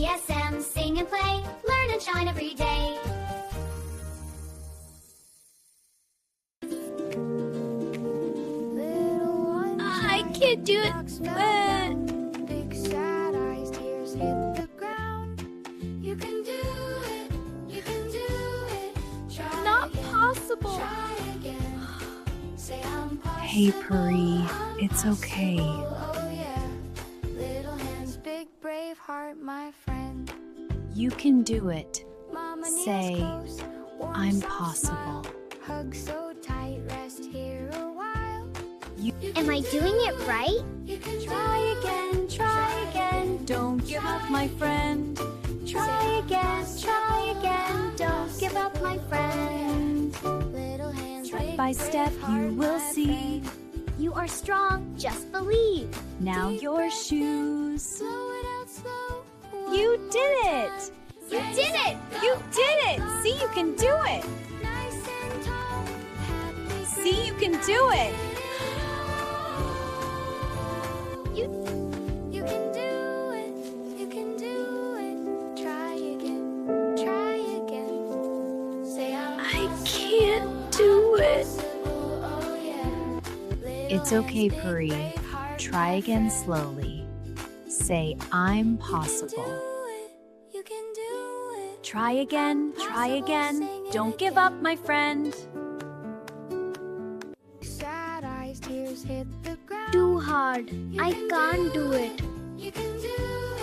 PSM, sing and play, learn and shine every day. I can't do it. Big sad eyes, tears hit the ground. You can do it. You can do it. Try Not again, possible. Try again. Say I'm possible. Hey, Pari, it's okay. Oh yeah. Little hands, big brave heart, my friend. You can do it. Mama kneels Say, close, warm I'm soft possible. smile. Hug so tight, rest here a while. Am I doing it right? You can Try again, don't give up, my friend. Try again, don't give up, my friend. Little hands, Step big by brave step, heart, you will my see. friend. You are strong, just believe. Now your shoes. Slow it out, slow. You One did more it. time. You Ready, did it. go. You did it. See, you can do it. Nice and tall, happy, See, you can do it. You can do it. You can do it. Try again. Try again. Say I can't do it. oh yeah. It's okay, Pari. Try again slowly. Say, I'm possible. You can do it. Try again. Don't give up, my friend. Sad eyes, tears hit the ground. Too hard. I can't do it. You can do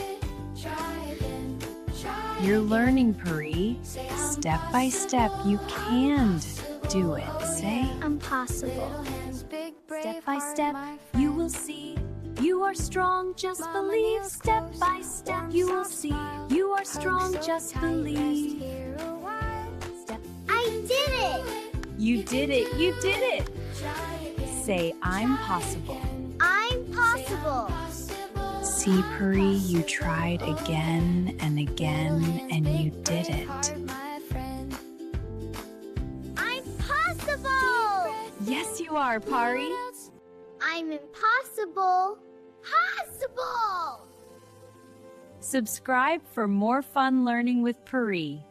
it. Try again. Try You're again. learning, Pari. Step by step, you can do it. Say, Impossible. Little hands, big brave Step by heart, step, my you friend. will see. You are strong, just Mama believe. kneels Step close, by step, warm you will soft see. smile. You are Hug strong, so just tight, rest believe. here a while. Step. I did it. you did it. You did it. Try again. Say, I'm possible. I'm possible. Possible. See, Pari, you tried again and again, and you did it. My friend. I'm possible. Yes, you are, Pari. I'm impossible. Possible. Subscribe for more fun learning with Pari.